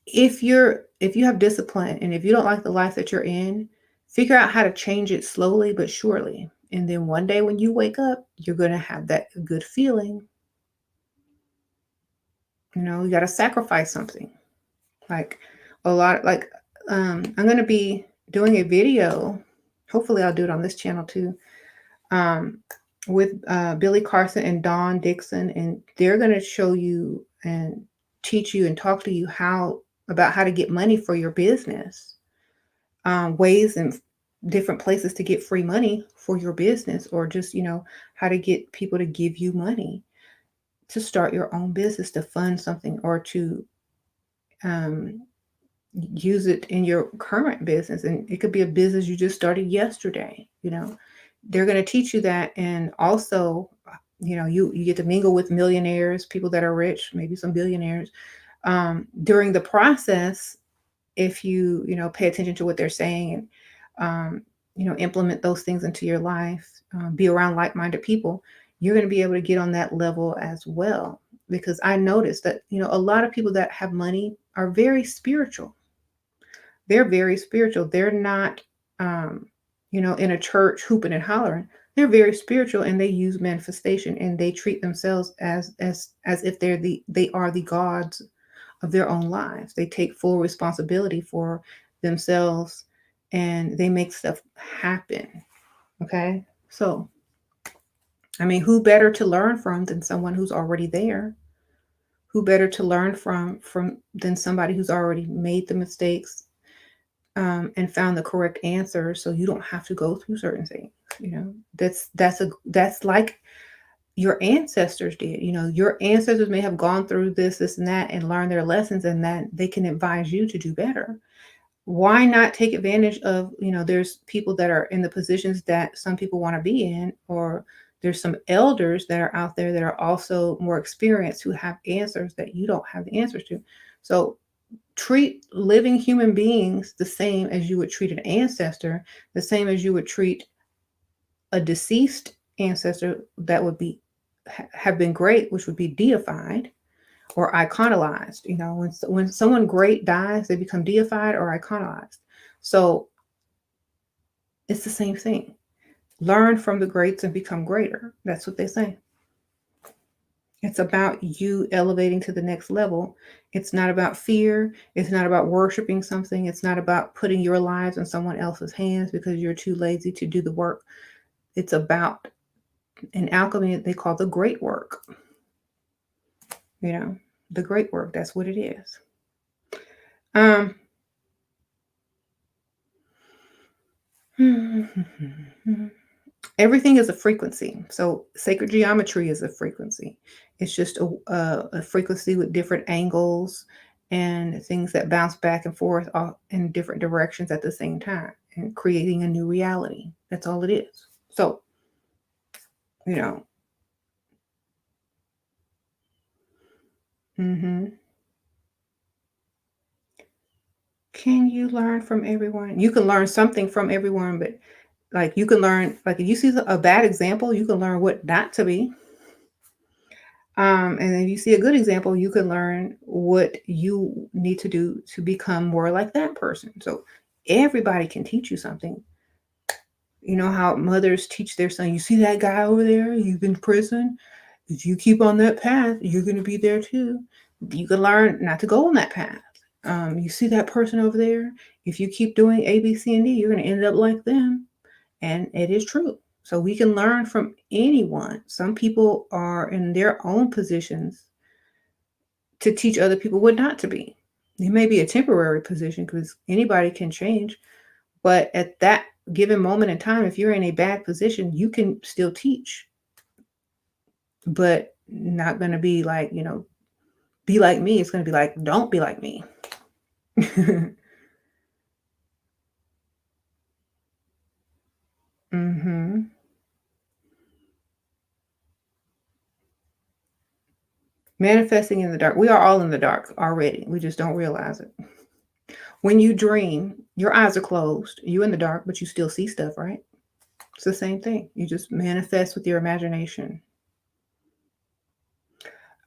if you have discipline and if you don't like the life that you're in, figure out how to change it slowly but surely. And then one day when you wake up, you're going to have that good feeling. You got to sacrifice something. Like I'm going to be doing a video. Hopefully I'll do it on this channel too. With Billy Carson and Don Dickson, and they're going to show you and teach you and talk to you about how to get money for your business, ways and different places to get free money for your business, or just how to get people to give you money to start your own business, to fund something, or to use it in your current business. And it could be a business you just started yesterday. They're going to teach you that. And also, you get to mingle with millionaires, people that are rich, maybe some billionaires. During the process, if you pay attention to what they're saying and implement those things into your life, be around like-minded people, you're going to be able to get on that level as well. Because I noticed that a lot of people that have money are very spiritual. They're very spiritual. They're not in a church hooping and hollering. They're very spiritual, and they use manifestation, and they treat themselves as if they are the gods of their own lives. They take full responsibility for themselves, and they make stuff happen. Okay? So, I mean, who better to learn from than someone who's already there? Who better to learn from than somebody who's already made the mistakes and found the correct answer, so you don't have to go through certain things. That's like your ancestors did. Your ancestors may have gone through this and that and learned their lessons, and that they can advise you to do better. Why not take advantage of, there's people that are in the positions that some people want to be in, or There's some elders that are out there that are also more experienced who have answers that you don't have the answers to. So treat living human beings the same as you would treat an ancestor, the same as you would treat a deceased ancestor that would be have been great, which would be deified or iconolized. You know, when someone great dies, they become deified or iconolized. So it's the same thing. Learn from the greats and become greater. That's what they say. It's about you elevating to the next level. It's not about fear. It's not about worshiping something. It's not about putting your lives in someone else's hands because you're too lazy to do the work. It's about an alchemy they call the great work. You know, the great work. That's what it is. Everything is a frequency. So sacred geometry is a frequency. It's just a frequency with different angles and things that bounce back and forth in different directions at the same time and creating a new reality. That's all it is. So, you know. Can you learn from everyone? You can learn something from everyone, but like you can learn, like if you see a bad example, you can learn what not to be. And if you see a good example, you can learn what you need to do to become more like that person. So everybody can teach you something. You know how mothers teach their son, you see that guy over there, he's in prison. If you keep on that path, you're going to be there too. You can learn not to go on that path. You see that person over there, if you keep doing A, B, C, and D, you're going to end up like them. And it is true. So we can learn from anyone. Some people are in their own positions to teach other people what not to be. It may be a temporary position because anybody can change. But at that given moment in time, if you're in a bad position, you can still teach. But not going to be like, you know, be like me. It's going to be like, don't be like me. Manifesting in the dark. We are all in the dark already. We just don't realize it. When you dream, your eyes are closed. You're in the dark, but you still see stuff, right? It's the same thing. You just manifest with your imagination.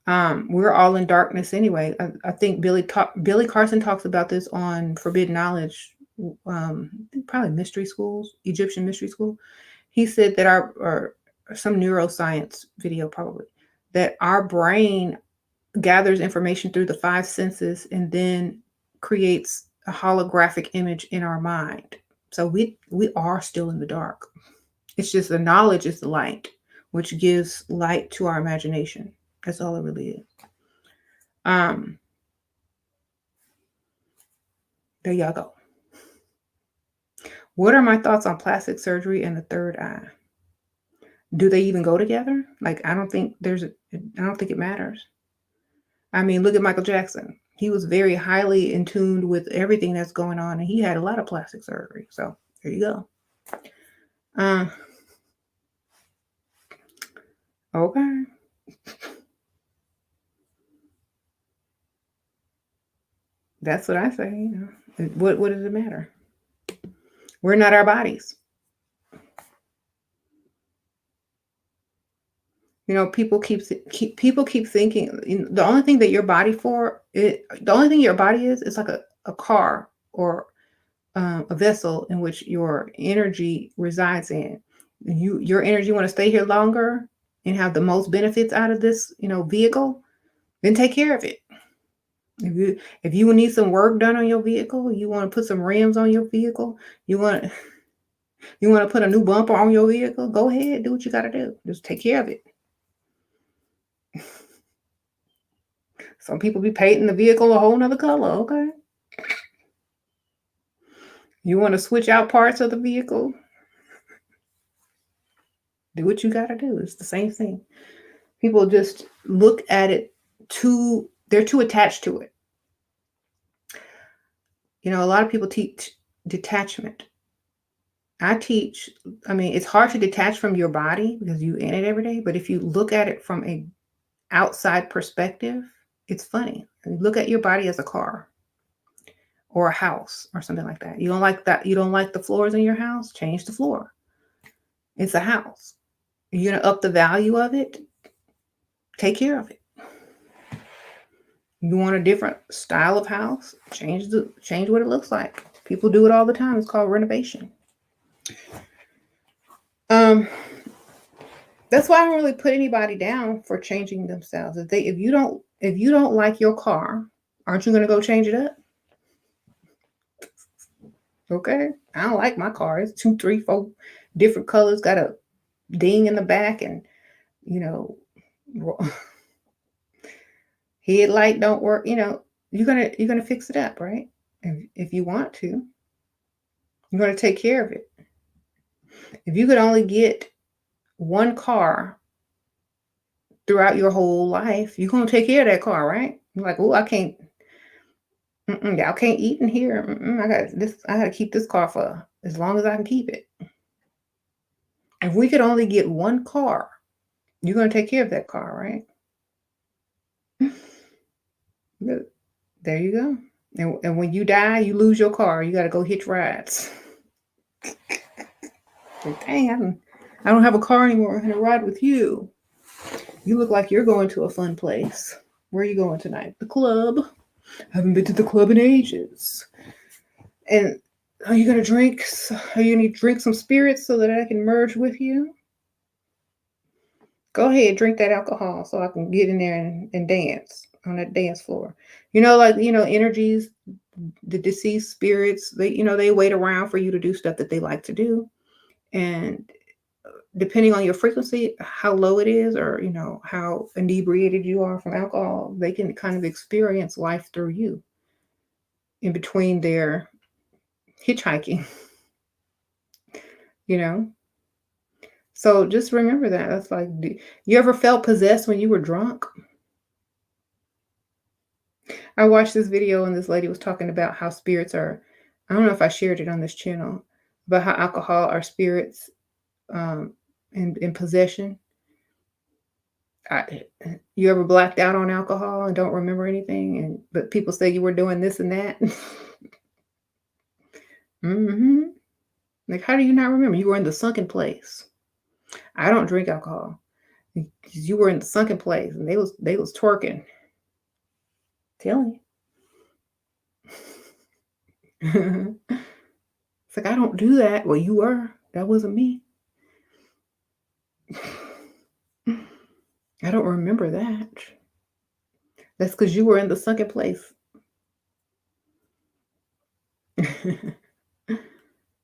We're all in darkness anyway. I think Billy Carson talks about this on Forbidden Knowledge, probably mystery schools, Egyptian mystery school. He said that or some neuroscience video probably, that our brain gathers information through the five senses and then creates a holographic image in our mind. So we are still in the dark. It's just the knowledge is the light, which gives light to our imagination. That's all it really is. There y'all go. What are my thoughts on plastic surgery and the third eye? Do they even go together? Like, I don't think it matters. I mean, look at Michael Jackson. He was very highly in tune with everything that's going on, and he had a lot of plastic surgery. So there you go. Okay. That's what I say. You know, what does it matter? We're not our bodies. You know, people keep thinking, you know, the only thing that your body is like a car or a vessel in which your energy resides in. Your energy want to stay here longer and have the most benefits out of this, you know, vehicle, then take care of it. If you need some work done on your vehicle, you want to put some rims on your vehicle, you want to put a new bumper on your vehicle, go ahead, do what you got to do. Just take care of it. Some people be painting the vehicle a whole nother color, okay? You want to switch out parts of the vehicle, do what you got to do. It's the same thing. People just look at it they're too attached to it. You know, a lot of people teach detachment. I teach, I mean, it's hard to detach from your body because you in it every day, but if you look at it from a outside perspective, it's funny. You look at your body as a car or a house or something like that. You don't like that. You don't like the floors in your house? Change the floor. It's a house. You're going to up the value of it? Take care of it. You want a different style of house? Change what it looks like. People do it all the time. It's called renovation. That's why I don't really put anybody down for changing themselves. If you don't like your car, aren't you going to go change it up? Okay, I don't like my car. It's 2, 3, 4 different colors. Got a ding in the back, and headlight don't work. You're gonna fix it up, right? If you want to, you're gonna take care of it. If you could only get one car throughout your whole life, you're gonna take care of that car, right? You're like, oh, I can't. Y'all can't eat in here. I got this. I got to keep this car for as long as I can keep it. If we could only get one car, you're gonna take care of that car, right? There you go. And when you die, you lose your car. You got to go hitch rides. Like, dang, I don't have a car anymore. I'm gonna ride with you. You look like you're going to a fun place. Where are you going tonight? The club. I haven't been to the club in ages. And are you gonna drink? Are you gonna drink some spirits so that I can merge with you? Go ahead, drink that alcohol so I can get in there and dance on that dance floor. Energies, the deceased spirits, they wait around for you to do stuff that they like to do. And depending on your frequency, how low it is, or how inebriated you are from alcohol, they can kind of experience life through you in between their hitchhiking. So just remember that. That's like, you ever felt possessed when you were drunk? I watched this video and this lady was talking about how spirits are, I don't know if I shared it on this channel, but how alcohol are spirits in possession. You ever blacked out on alcohol and don't remember anything, but people say you were doing this and that? Like, how do you not remember? You were in the sunken place. I don't drink alcohol. You were in the sunken place and they was twerking. Telling you. It's like, I don't do that. Well, you were. That wasn't me. I don't remember that. That's because you were in the sunken place.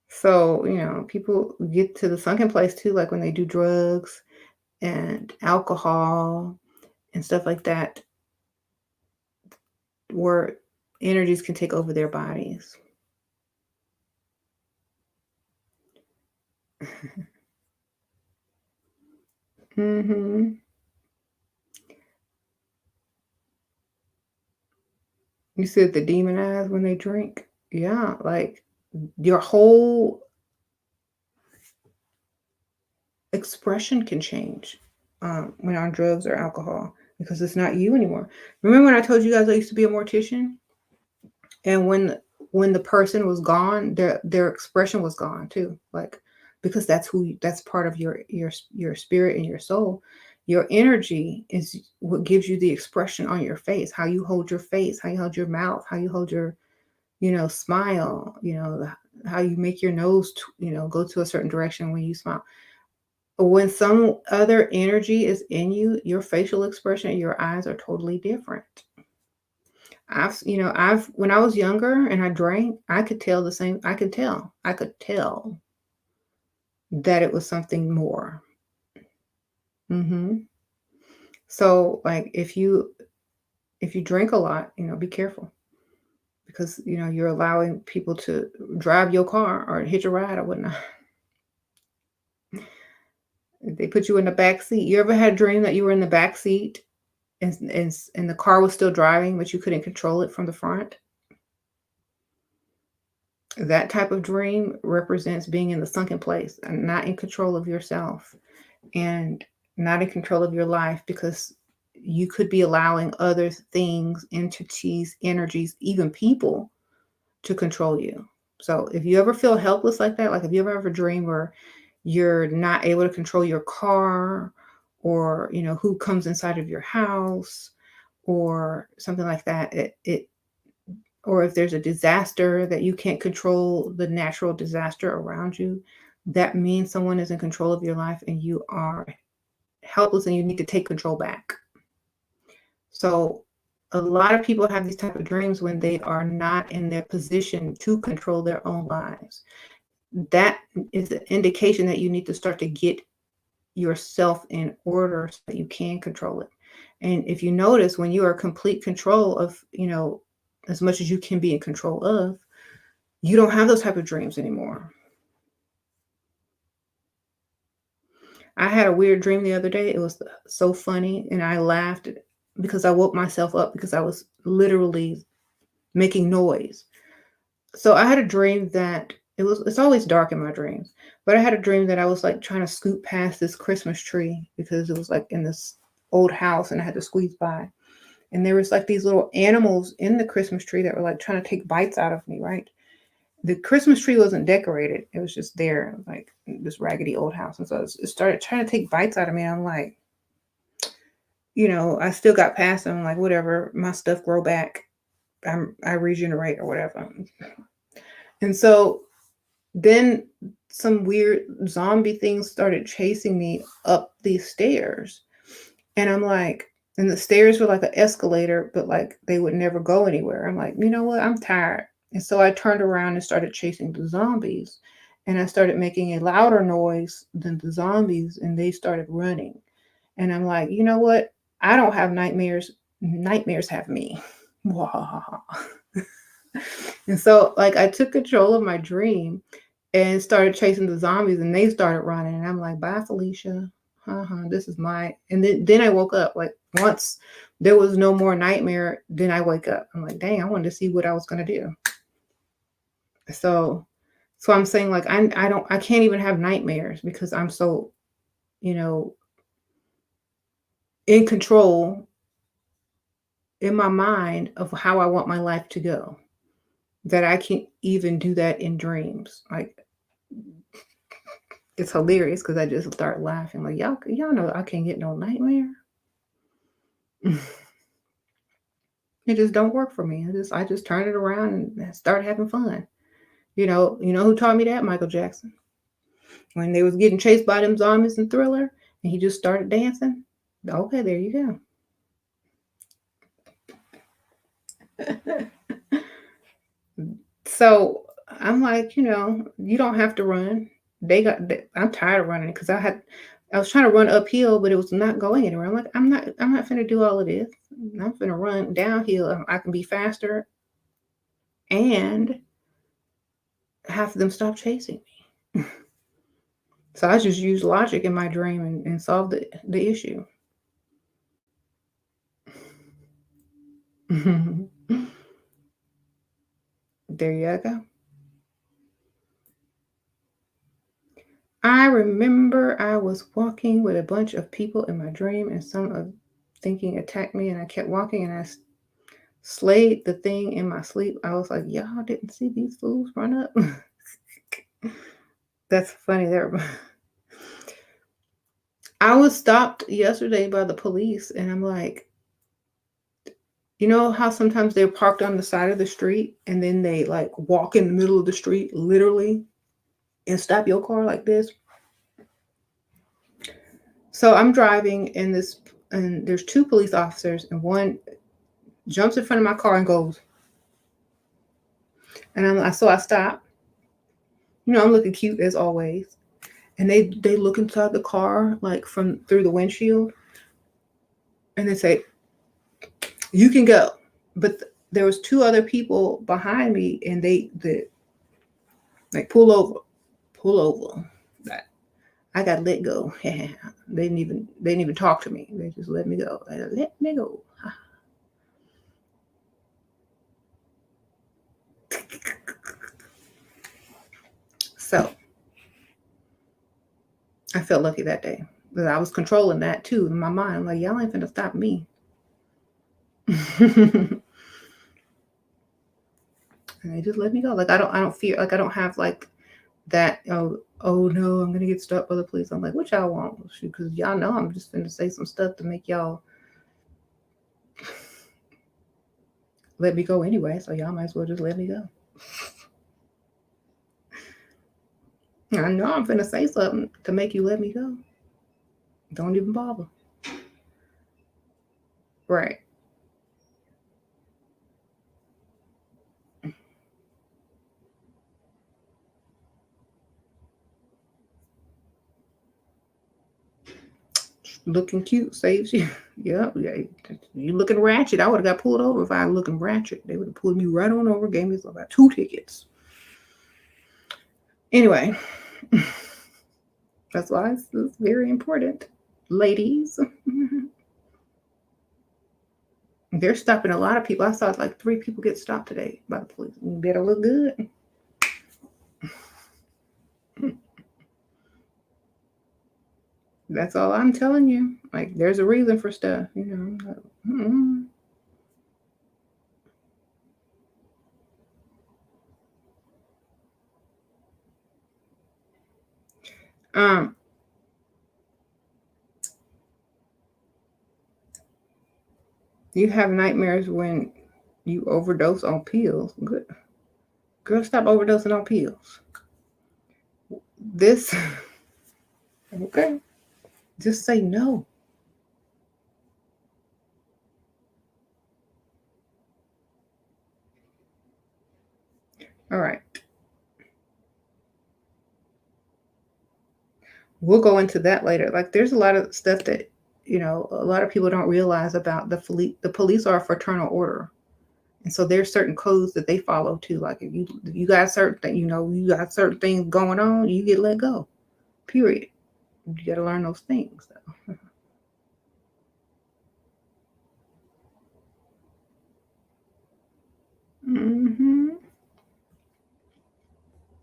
So, people get to the sunken place too, like when they do drugs and alcohol and stuff like that, where energies can take over their bodies. You said the demonize when they drink? Yeah, like your whole expression can change when on drugs or alcohol, because it's not you anymore. Remember when I told you guys I used to be a mortician? And when the person was gone, their expression was gone too. Like, because that's part of your spirit and your soul. Your energy is what gives you the expression on your face, how you hold your face, how you hold your mouth, how you hold your smile, how you make your nose go to a certain direction when you smile. When some other energy is in you, your facial expression and your eyes are totally different. When I was younger and I drank, I could tell the same. I could tell that it was something more. So, like, if you drink a lot, be careful, because you're allowing people to drive your car or hitch a ride or whatnot. They put you in the back seat. You ever had a dream that you were in the back seat and the car was still driving, but you couldn't control it from the front? That type of dream represents being in the sunken place and not in control of yourself and not in control of your life, because you could be allowing other things, entities, energies, even people to control you. So if you ever feel helpless like that, like if you ever have a dream where you're not able to control your car, or who comes inside of your house, or something like that, it or if there's a disaster that you can't control, the natural disaster around you, that means someone is in control of your life and you are helpless and you need to take control back. So a lot of people have these type of dreams when they are not in their position to control their own lives. That is an indication that you need to start to get yourself in order so that you can control it. And if you notice, when you are complete control of, as much as you can be in control of, you don't have those type of dreams anymore. I had a weird dream the other day. It was so funny, and I laughed because I woke myself up because I was literally making noise. So I had a dream that it's always dark in my dreams, but I had a dream that I was like trying to scoot past this Christmas tree because it was like in this old house and I had to squeeze by. And there was like these little animals in the Christmas tree that were like trying to take bites out of me, right? The Christmas tree wasn't decorated. It was just there, like this raggedy old house. And so it started trying to take bites out of me. I'm like, I still got past them. Like, whatever, my stuff grow back. I regenerate or whatever. And so then some weird zombie things started chasing me up these stairs. And I'm like, and the stairs were like an escalator, but like they would never go anywhere. I'm like, you know what? I'm tired. And so I turned around and started chasing the zombies. And I started making a louder noise than the zombies, and they started running. And I'm like, you know what? I don't have nightmares. Nightmares have me. And so, like, I took control of my dream and started chasing the zombies, and they started running. And I'm like, bye, Felicia. This is my. And then I woke up. Like, once there was no more nightmare, then I wake up. I'm like, dang, I wanted to see what I was gonna do. So I'm saying, like, I can't even have nightmares because I'm so, in control in my mind of how I want my life to go, that I can't even do that in dreams. Like, it's hilarious because I just start laughing. Like, y'all know I can't get no nightmare. It just don't work for me. I just turn it around and start having fun. You know who taught me that? Michael Jackson. When they was getting chased by them zombies in Thriller, and he just started dancing. Okay, there you go. So I'm like, you don't have to run. I'm tired of running because I was trying to run uphill, but it was not going anywhere. I'm like, I'm not finna do all of this. I'm finna run downhill. I can be faster and have them stop chasing me. So I just used logic in my dream and solved the issue. There you go. I remember I was walking with a bunch of people in my dream, and some of thinking attacked me, and I kept walking, and I slayed the thing in my sleep. I was like, y'all didn't see these fools run up. That's funny. I was stopped yesterday by the police, and I'm like, you know how sometimes they're parked on the side of the street and then they like walk in the middle of the street, literally, and stop your car like this? So I'm driving and there's two police officers, and one jumps in front of my car and goes. And so I stop. I'm looking cute as always. And they look inside the car, like from through the windshield, and they say, "You can go." But there was two other people behind me, and they like pull over. I got let go. They didn't even talk to me. They just let me go. Let me go. I felt lucky that day. But I was controlling that too in my mind. I'm like, y'all ain't finna stop me. And they just let me go. Like I don't fear, like I don't have like that, oh no, I'm gonna get stopped by the police. I'm like, what y'all want? Because y'all know I'm just gonna say some stuff to make y'all let me go anyway. So y'all might as well just let me go. I know I'm gonna say something to make you let me go. Don't even bother. Right. Looking cute saves you. Yep. Yeah. You looking ratchet. I would have got pulled over if I was looking ratchet. They would have pulled me right on over, gave me about 2 tickets. Anyway, that's why it's very important. Ladies. They're stopping a lot of people. I saw like 3 people get stopped today by the police. You better look good. That's all I'm telling you. Like, there's a reason for stuff, you know. Like, you have nightmares when you overdose on pills. Good. Girl, stop overdosing on pills. This, okay. Just say no. All right. We'll go into that later. Like, there's a lot of stuff that, you know, a lot of people don't realize about the police. The police are a fraternal order. And so there's certain codes that they follow too. Like if you got certain, you got certain things going on, you get let go. Period. You got to learn those things. Though.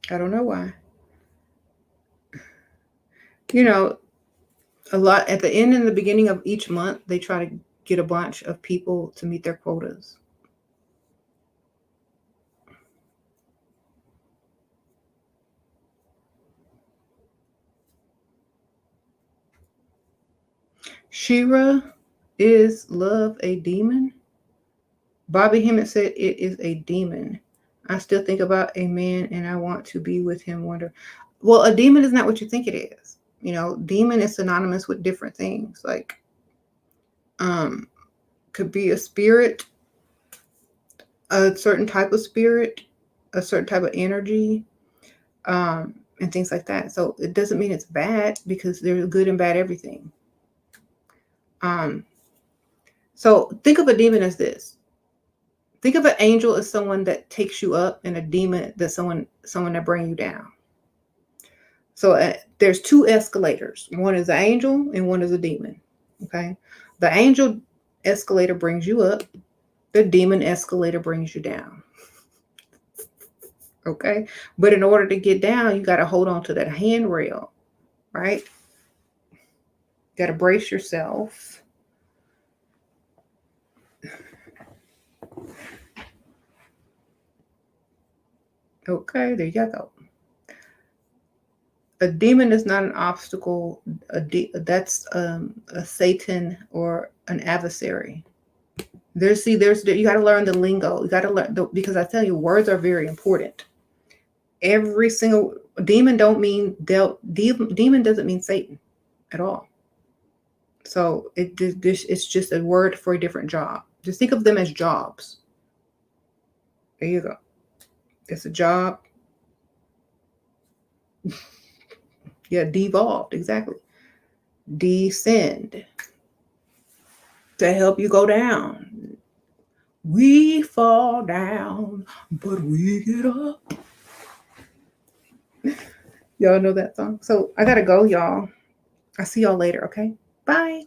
I don't know why. You know, a lot at the end and the beginning of each month, they try to get a bunch of people to meet their quotas. Shera, is love a demon? Bobby Hemmett said it is a demon. I still think about a man and I want to be with him. Wonder. Well, a demon is not what you think it is. You know, demon is synonymous with different things. Like, could be a spirit, a certain type of spirit, a certain type of energy, and things like that. So it doesn't mean it's bad because there's good and bad everything. So think of a demon as this. Think of an angel as someone that takes you up, and a demon that's someone that brings you down. So there's 2 escalators. One is an angel and one is a demon. Okay. The angel escalator brings you up. The demon escalator brings you down. Okay. But in order to get down, you got to hold on to that handrail, right? Got to brace yourself. Okay, there you go. A demon is not an obstacle. That's a Satan or an adversary. There's you got to learn the lingo. You got to learn because I tell you, words are very important. Every single demon demon doesn't mean Satan at all. So it's just a word for a different job. Just think of them as jobs. There you go. It's a job. Yeah, devolved, exactly. Descend to help you go down. We fall down, but we get up. Y'all know that song? So I gotta go, y'all. I'll see y'all later, okay? Bye.